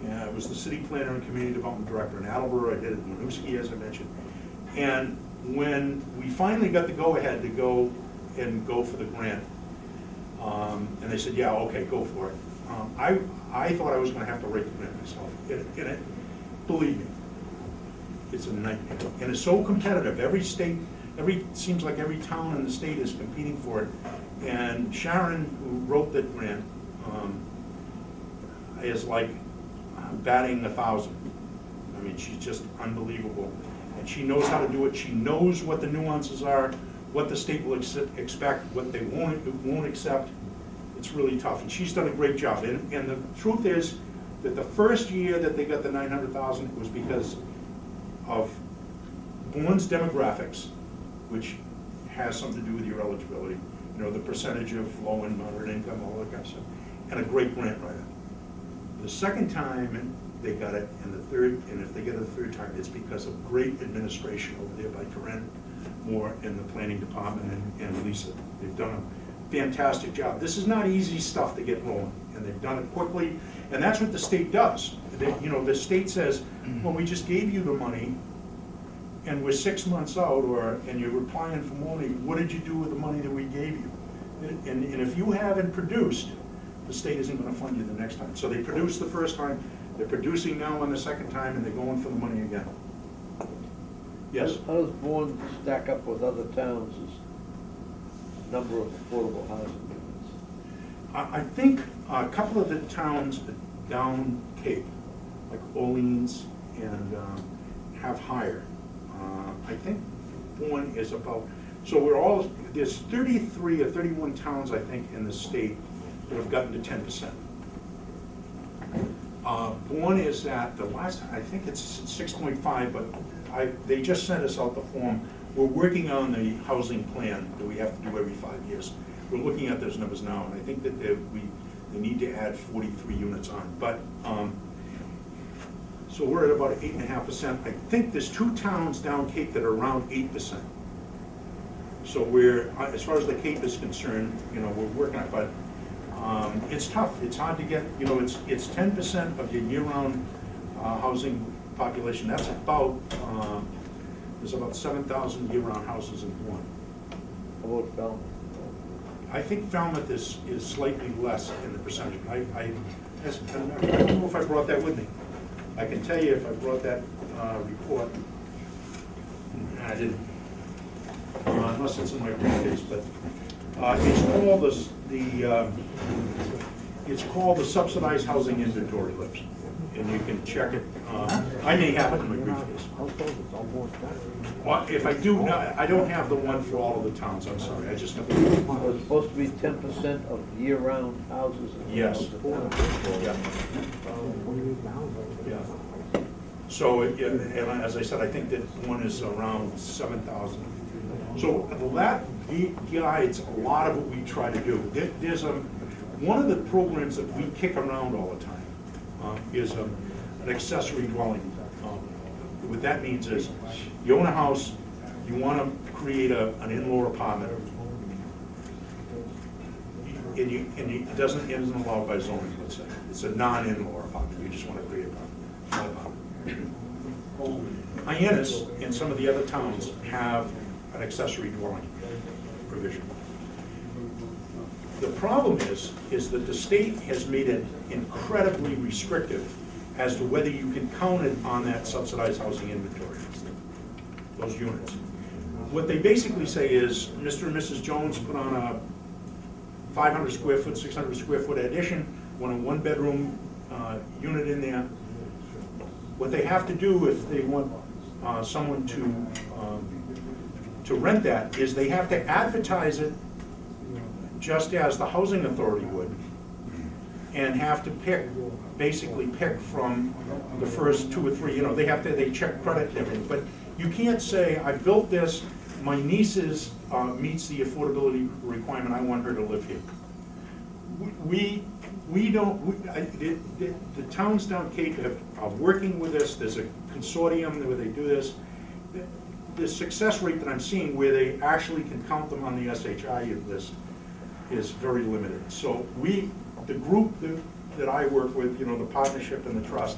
S2: Yeah, I was the city planner and community development director in Attleboro. I did it in Winooski, as I mentioned. And when we finally got the go-ahead to go for the grant, and they said, yeah, okay, go for it. I thought I was gonna have to write the grant myself. And it, believe me, it's a nightmare. And it's so competitive. Every state, seems like every town in the state is competing for it. And Sharon, who wrote that grant, is like batting 1,000. I mean, she's just unbelievable. And she knows how to do it. She knows what the nuances are, what the state will expect, what they won't accept. It's really tough, and she's done a great job. And the truth is that the first year that they got the 900,000 was because of Bourne's demographics, which has something to do with your eligibility. You know, the percentage of low and moderate income, all that kind of stuff, and a great grant writer. The second time they got it, and the third, and if they get it the third time, it's because of great administration over there by Corinne Moore in the planning department and Lisa. They've done a fantastic job. This is not easy stuff to get rolling, and they've done it quickly, and that's what the state does. You know, the state says, well, we just gave you the money, and we're 6 months out, and you're applying for money, what did you do with the money that we gave you? And if you haven't produced, the state isn't gonna fund you the next time. So they produced the first time, they're producing now on the second time, and they're going for the money again. Yes?
S4: How does Bourne stack up with other towns as number of affordable housing units?
S2: I think a couple of the towns down Cape, like Orleans and have higher. I think Bourne is about, so there's 33 or 31 towns, I think, in the state that have gotten to 10%. Bourne is at the last, I think it's 6.5, but they just sent us out the form. We're working on the housing plan that we have to do every 5 years. We're looking at those numbers now, and I think that they need to add 43 units on. But so we're at about 8.5%. I think there's 2 towns down Cape that are around 8%. So we're, as far as the Cape is concerned, you know, we're working on it, but it's tough. It's hard to get, you know, it's 10% of your year-round housing population. That's about, there's about 7,000 year-round houses in Bourne.
S4: How about Falmouth?
S2: I think Falmouth is slightly less in the percentage. I don't know if I brought that with me. I can tell you if I brought that report. I didn't, unless it's in my briefcase, but it's called the subsidized housing inventory list, and you can check it. I may have it in my briefcase. If I do, I don't have the one for all of the towns, I'm sorry, I just have the one.
S4: So it's supposed to be 10% of year-round houses.
S2: Yes. Yeah. Yeah. So, and as I said, I think that one is around 7,000. So that guides a lot of what we try to do. There's one of the programs that we kick around all the time is an accessory dwelling. What that means is, you own a house, you want to create an in-law apartment, and it isn't allowed by zoning, let's say. It's a non-in-law apartment, you just want to create an apartment. Hyannis and some of the other towns have an accessory dwelling provision. The problem is that the state has made it incredibly restrictive as to whether you can count it on that subsidized housing inventory, those units. What they basically say is, Mr. and Mrs. Jones put on a 500 square foot, 600 square foot addition, want a one-bedroom unit in there. What they have to do if they want someone to rent that is they have to advertise it just as the housing authority would, and have to basically pick from the first 2 or 3. They check credit and everything, but you can't say, I built this, my niece's meets the affordability requirement, I want her to live here. The towns down Cape are working with this. There's a consortium where they do this. The success rate that I'm seeing where they actually can count them on the SHI list is very limited. So the group that I work with, the partnership and the trust,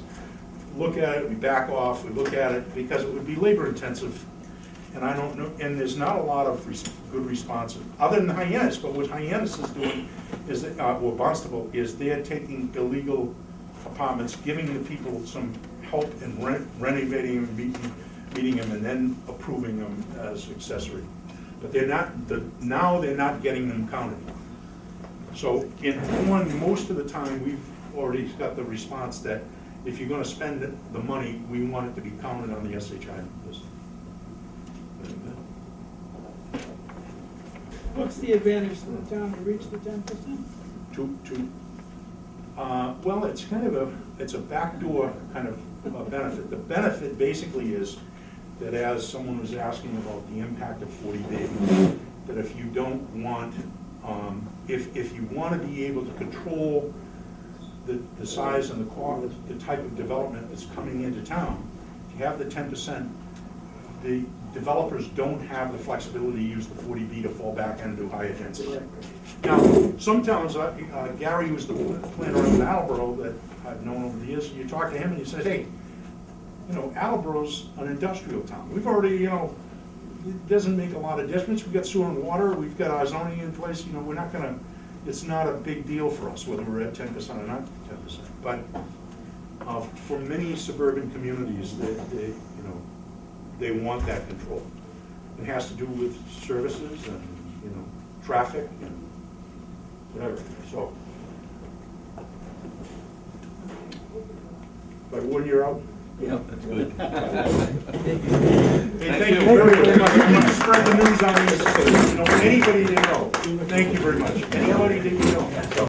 S2: look at it, we back off, we look at it, because it would be labor intensive, and I don't know, and there's not a lot of good responses, other than Hyannis. But what Hyannis is doing is, or Barnstable, is they're taking illegal apartments, giving the people some help in renovating them, meeting them, and then approving them as accessory. But now they're not getting them counted. So in one, most of the time, we've already got the response that if you're going to spend the money, we want it to be counted on the SHI list.
S6: What's the advantage to the town to reach the 10%?
S2: Well, it's kind of it's a backdoor kind of benefit. The benefit basically is that, as someone was asking about the impact of 40B, that if you don't want, if you want to be able to control the size and the type of development that's coming into town, if you have the 10%, the developers don't have the flexibility to use the 40B to fall back and do higher density. Now, some towns, Gary, who's the planner in Attleboro that I've known over the years, you talk to him and he says, hey, Attleboro's an industrial town. We've already, it doesn't make a lot of difference. We've got sewer and water, we've got our zoning in place, we're not gonna, it's not a big deal for us whether we're at 10% or not 10%. But for many suburban communities, they want that control. It has to do with services and, traffic and whatever, so. But when you're out.
S3: Yeah, that's good.
S2: Hey, thank you very much. I'm gonna spread the news on this, anybody they know. Thank you very much. Anybody that you know.